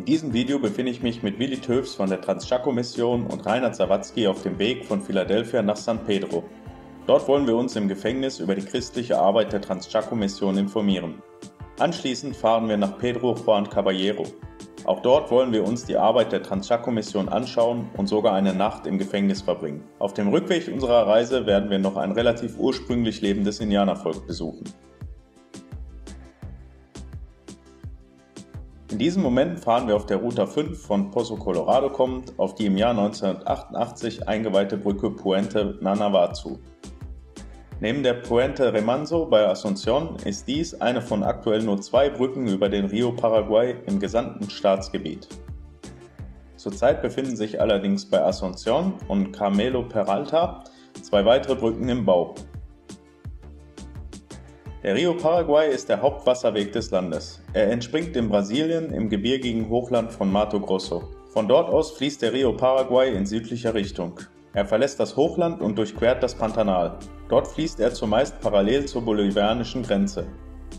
In diesem Video befinde ich mich mit Willi Toews von der Trans-Chaco-Mission und Reinhard Sawatzki auf dem Weg von Philadelphia nach San Pedro. Dort wollen wir uns im Gefängnis über die christliche Arbeit der Trans-Chaco-Mission informieren. Anschließend fahren wir nach Pedro Juan Caballero. Auch dort wollen wir uns die Arbeit der Trans-Chaco-Mission anschauen und sogar eine Nacht im Gefängnis verbringen. Auf dem Rückweg unserer Reise werden wir noch ein relativ ursprünglich lebendes Indianervolk besuchen. In diesem Moment fahren wir auf der Ruta 5 von Pozo Colorado kommend auf die im Jahr 1988 eingeweihte Brücke Puente Nanavá zu. Neben der Puente Remanso bei Asunción ist dies eine von aktuell nur 2 Brücken über den Rio Paraguay im gesamten Staatsgebiet. Zurzeit befinden sich allerdings bei Asunción und Carmelo Peralta 2 weitere Brücken im Bau. Der Rio Paraguay ist der Hauptwasserweg des Landes. Er entspringt in Brasilien im gebirgigen Hochland von Mato Grosso. Von dort aus fließt der Rio Paraguay in südlicher Richtung. Er verlässt das Hochland und durchquert das Pantanal. Dort fließt er zumeist parallel zur bolivianischen Grenze.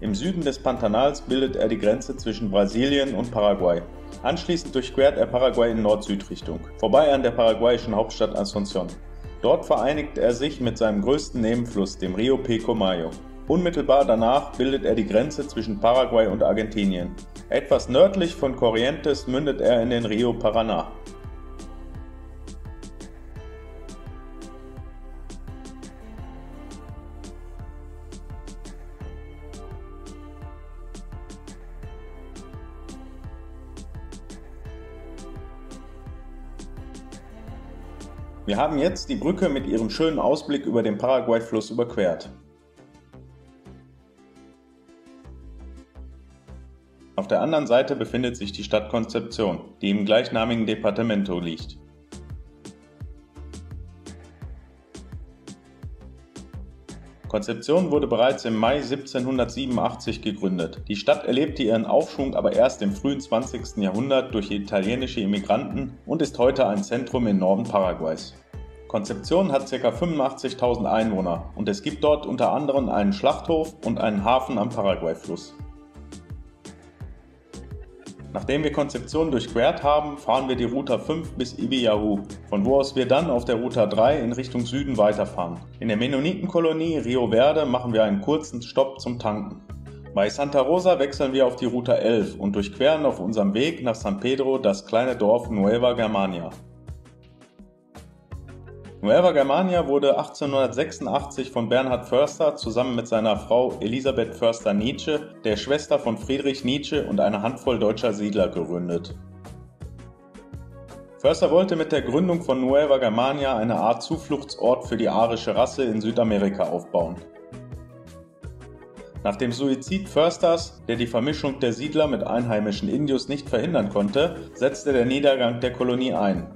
Im Süden des Pantanals bildet er die Grenze zwischen Brasilien und Paraguay. Anschließend durchquert er Paraguay in Nord-Süd-Richtung, vorbei an der paraguayischen Hauptstadt Asunción. Dort vereinigt er sich mit seinem größten Nebenfluss, dem Rio Pilcomayo. Unmittelbar danach bildet er die Grenze zwischen Paraguay und Argentinien. Etwas nördlich von Corrientes mündet er in den Rio Paraná. Wir haben jetzt die Brücke mit ihrem schönen Ausblick über den Paraguay-Fluss überquert. Auf der anderen Seite befindet sich die Stadt Concepción, die im gleichnamigen Departamento liegt. Concepción wurde bereits im Mai 1787 gegründet. Die Stadt erlebte ihren Aufschwung aber erst im frühen 20. Jahrhundert durch italienische Immigranten und ist heute ein Zentrum im Norden Paraguays. Concepción hat ca. 85.000 Einwohner und es gibt dort unter anderem einen Schlachthof und einen Hafen am Paraguay-Fluss. Nachdem wir Concepción durchquert haben, fahren wir die Ruta 5 bis Ibillahu, von wo aus wir dann auf der Ruta 3 in Richtung Süden weiterfahren. In der Mennonitenkolonie Rio Verde machen wir einen kurzen Stopp zum Tanken. Bei Santa Rosa wechseln wir auf die Ruta 11 und durchqueren auf unserem Weg nach San Pedro das kleine Dorf Nueva Germania. Nueva Germania wurde 1886 von Bernhard Förster zusammen mit seiner Frau Elisabeth Förster-Nietzsche, der Schwester von Friedrich Nietzsche und einer Handvoll deutscher Siedler gegründet. Förster wollte mit der Gründung von Nueva Germania eine Art Zufluchtsort für die arische Rasse in Südamerika aufbauen. Nach dem Suizid Försters, der die Vermischung der Siedler mit einheimischen Indios nicht verhindern konnte, setzte der Niedergang der Kolonie ein.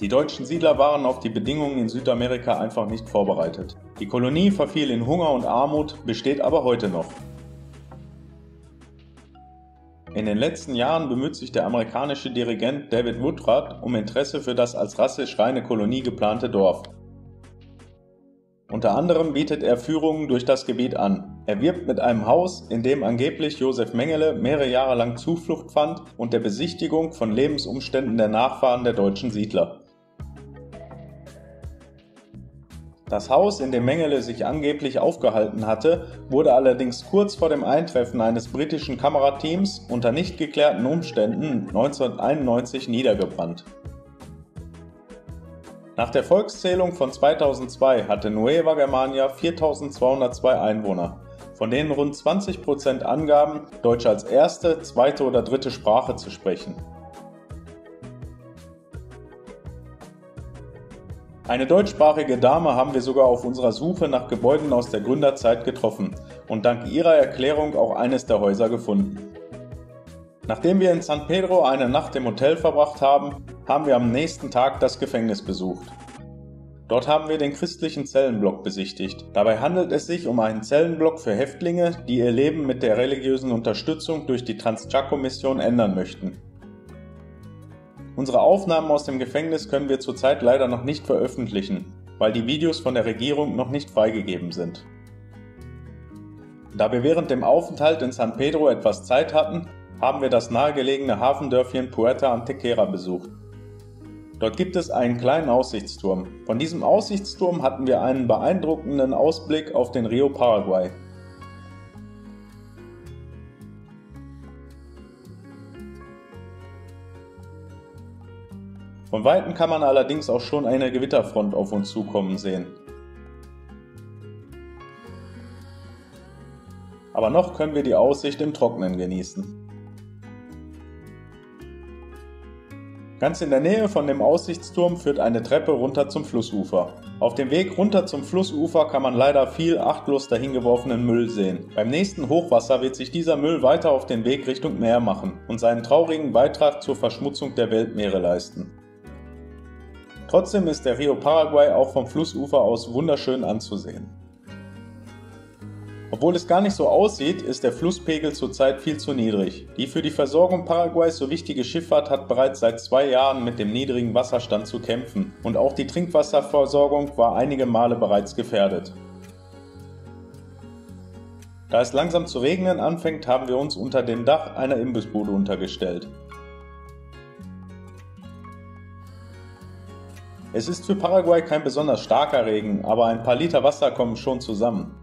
Die deutschen Siedler waren auf die Bedingungen in Südamerika einfach nicht vorbereitet. Die Kolonie verfiel in Hunger und Armut, besteht aber heute noch. In den letzten Jahren bemüht sich der amerikanische Dirigent David Woodruff um Interesse für das als rassisch reine Kolonie geplante Dorf. Unter anderem bietet er Führungen durch das Gebiet an. Er wirbt mit einem Haus, in dem angeblich Josef Mengele mehrere Jahre lang Zuflucht fand, und der Besichtigung von Lebensumständen der Nachfahren der deutschen Siedler. Das Haus, in dem Mengele sich angeblich aufgehalten hatte, wurde allerdings kurz vor dem Eintreffen eines britischen Kamerateams unter nicht geklärten Umständen 1991 niedergebrannt. Nach der Volkszählung von 2002 hatte Nueva Germania 4.202 Einwohner, von denen rund 20% angaben, Deutsch als erste, zweite oder dritte Sprache zu sprechen. Eine deutschsprachige Dame haben wir sogar auf unserer Suche nach Gebäuden aus der Gründerzeit getroffen und dank ihrer Erklärung auch eines der Häuser gefunden. Nachdem wir in San Pedro eine Nacht im Hotel verbracht haben, haben wir am nächsten Tag das Gefängnis besucht. Dort haben wir den christlichen Zellenblock besichtigt. Dabei handelt es sich um einen Zellenblock für Häftlinge, die ihr Leben mit der religiösen Unterstützung durch die Trans-Chaco-Mission ändern möchten. Unsere Aufnahmen aus dem Gefängnis können wir zurzeit leider noch nicht veröffentlichen, weil die Videos von der Regierung noch nicht freigegeben sind. Da wir während dem Aufenthalt in San Pedro etwas Zeit hatten, haben wir das nahegelegene Hafendörfchen Puerto Antequera besucht. Dort gibt es einen kleinen Aussichtsturm. Von diesem Aussichtsturm hatten wir einen beeindruckenden Ausblick auf den Río Paraguay. Von Weitem kann man allerdings auch schon eine Gewitterfront auf uns zukommen sehen. Aber noch können wir die Aussicht im Trockenen genießen. Ganz in der Nähe von dem Aussichtsturm führt eine Treppe runter zum Flussufer. Auf dem Weg runter zum Flussufer kann man leider viel achtlos dahingeworfenen Müll sehen. Beim nächsten Hochwasser wird sich dieser Müll weiter auf den Weg Richtung Meer machen und seinen traurigen Beitrag zur Verschmutzung der Weltmeere leisten. Trotzdem ist der Río Paraguay auch vom Flussufer aus wunderschön anzusehen. Obwohl es gar nicht so aussieht, ist der Flusspegel zurzeit viel zu niedrig. Die für die Versorgung Paraguays so wichtige Schifffahrt hat bereits seit 2 Jahren mit dem niedrigen Wasserstand zu kämpfen und auch die Trinkwasserversorgung war einige Male bereits gefährdet. Da es langsam zu regnen anfängt, haben wir uns unter dem Dach einer Imbissbude untergestellt. Es ist für Paraguay kein besonders starker Regen, aber ein paar Liter Wasser kommen schon zusammen.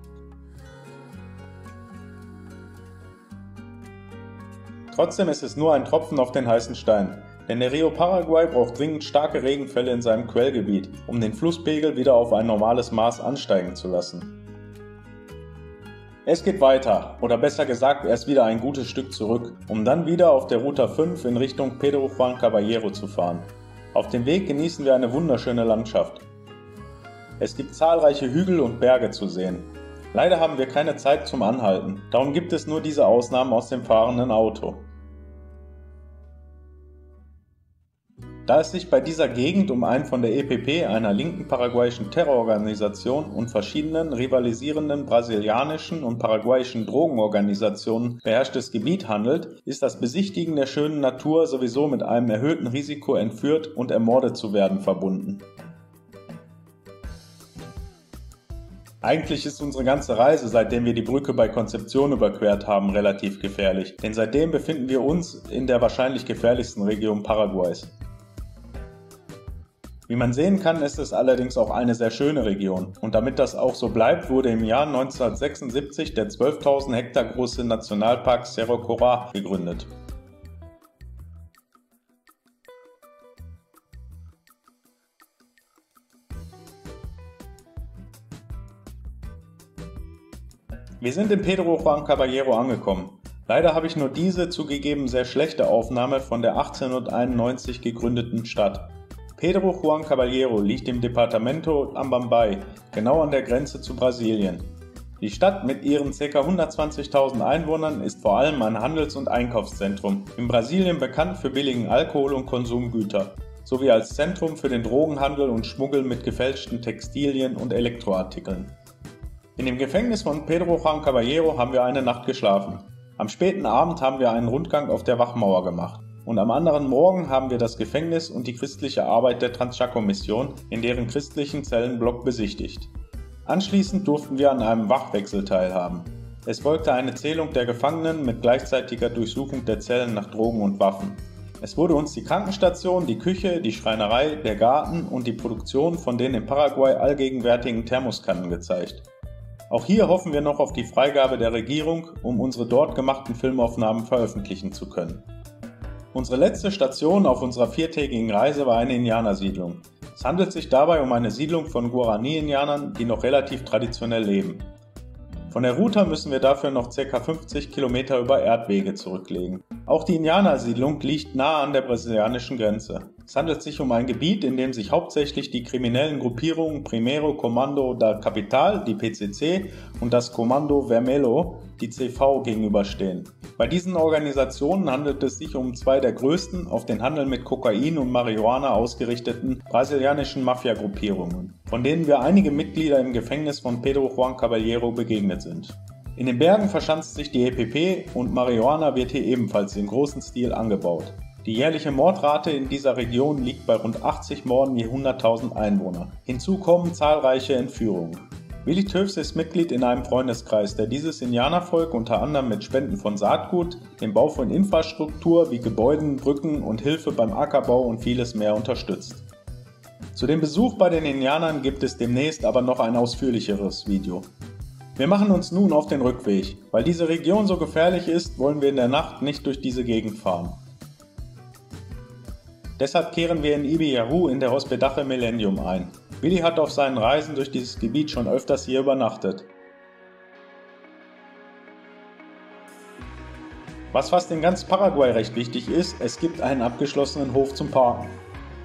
Trotzdem ist es nur ein Tropfen auf den heißen Stein, denn der Río Paraguay braucht dringend starke Regenfälle in seinem Quellgebiet, um den Flusspegel wieder auf ein normales Maß ansteigen zu lassen. Es geht weiter, oder besser gesagt erst wieder ein gutes Stück zurück, um dann wieder auf der Ruta 5 in Richtung Pedro Juan Caballero zu fahren. Auf dem Weg genießen wir eine wunderschöne Landschaft. Es gibt zahlreiche Hügel und Berge zu sehen. Leider haben wir keine Zeit zum Anhalten, darum gibt es nur diese Ausnahmen aus dem fahrenden Auto. Da es sich bei dieser Gegend um ein von der EPP, einer linken paraguayischen Terrororganisation, und verschiedenen rivalisierenden brasilianischen und paraguayischen Drogenorganisationen beherrschtes Gebiet handelt, ist das Besichtigen der schönen Natur sowieso mit einem erhöhten Risiko, entführt und ermordet zu werden, verbunden. Eigentlich ist unsere ganze Reise, seitdem wir die Brücke bei Concepción überquert haben, relativ gefährlich, denn seitdem befinden wir uns in der wahrscheinlich gefährlichsten Region Paraguays. Wie man sehen kann, ist es allerdings auch eine sehr schöne Region und damit das auch so bleibt, wurde im Jahr 1976 der 12.000 Hektar große Nationalpark Cerro Corá gegründet. Wir sind in Pedro Juan Caballero angekommen. Leider habe ich nur diese zugegeben sehr schlechte Aufnahme von der 1891 gegründeten Stadt. Pedro Juan Caballero liegt im Departamento Ambambay, genau an der Grenze zu Brasilien. Die Stadt mit ihren ca. 120.000 Einwohnern ist vor allem ein Handels- und Einkaufszentrum, in Brasilien bekannt für billigen Alkohol und Konsumgüter, sowie als Zentrum für den Drogenhandel und Schmuggel mit gefälschten Textilien und Elektroartikeln. In dem Gefängnis von Pedro Juan Caballero haben wir eine Nacht geschlafen. Am späten Abend haben wir einen Rundgang auf der Wachmauer gemacht. Und am anderen Morgen haben wir das Gefängnis und die christliche Arbeit der Transchaco-Mission in deren christlichen Zellenblock besichtigt. Anschließend durften wir an einem Wachwechsel teilhaben. Es folgte eine Zählung der Gefangenen mit gleichzeitiger Durchsuchung der Zellen nach Drogen und Waffen. Es wurde uns die Krankenstation, die Küche, die Schreinerei, der Garten und die Produktion von den in Paraguay allgegenwärtigen Thermoskannen gezeigt. Auch hier hoffen wir noch auf die Freigabe der Regierung, um unsere dort gemachten Filmaufnahmen veröffentlichen zu können. Unsere letzte Station auf unserer 4-tägigen Reise war eine Indianersiedlung. Es handelt sich dabei um eine Siedlung von Guarani-Indianern, die noch relativ traditionell leben. Von der Ruta müssen wir dafür noch ca. 50 Kilometer über Erdwege zurücklegen. Auch die Indianersiedlung liegt nahe an der brasilianischen Grenze. Es handelt sich um ein Gebiet, in dem sich hauptsächlich die kriminellen Gruppierungen Primeiro Comando da Capital, die PCC, und das Comando Vermelho, die CV, gegenüberstehen. Bei diesen Organisationen handelt es sich um 2 der größten, auf den Handel mit Kokain und Marihuana ausgerichteten brasilianischen Mafia-Gruppierungen, von denen wir einige Mitglieder im Gefängnis von Pedro Juan Caballero begegnet sind. In den Bergen verschanzt sich die EPP und Marihuana wird hier ebenfalls in großem Stil angebaut. Die jährliche Mordrate in dieser Region liegt bei rund 80 Morden je 100.000 Einwohner. Hinzu kommen zahlreiche Entführungen. Willi Toefs ist Mitglied in einem Freundeskreis, der dieses Indianervolk unter anderem mit Spenden von Saatgut, dem Bau von Infrastruktur wie Gebäuden, Brücken und Hilfe beim Ackerbau und vieles mehr unterstützt. Zu dem Besuch bei den Indianern gibt es demnächst aber noch ein ausführlicheres Video. Wir machen uns nun auf den Rückweg. Weil diese Region so gefährlich ist, wollen wir in der Nacht nicht durch diese Gegend fahren. Deshalb kehren wir in Ibi-Yahoo in der Hospedaje Millennium ein. Willi hat auf seinen Reisen durch dieses Gebiet schon öfters hier übernachtet. Was fast in ganz Paraguay recht wichtig ist, es gibt einen abgeschlossenen Hof zum Parken.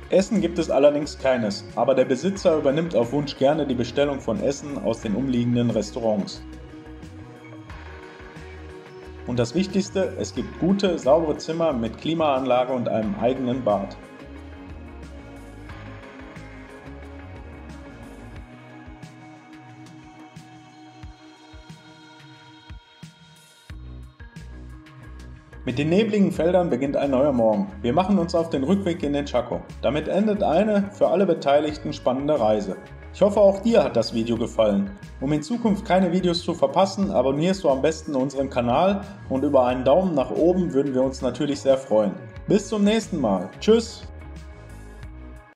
Essen gibt es allerdings keines, aber der Besitzer übernimmt auf Wunsch gerne die Bestellung von Essen aus den umliegenden Restaurants. Und das Wichtigste, es gibt gute, saubere Zimmer mit Klimaanlage und einem eigenen Bad. Mit den nebligen Feldern beginnt ein neuer Morgen. Wir machen uns auf den Rückweg in den Chaco. Damit endet eine für alle Beteiligten spannende Reise. Ich hoffe, auch dir hat das Video gefallen. Um in Zukunft keine Videos zu verpassen, abonnierst du am besten unseren Kanal und über einen Daumen nach oben würden wir uns natürlich sehr freuen. Bis zum nächsten Mal. Tschüss!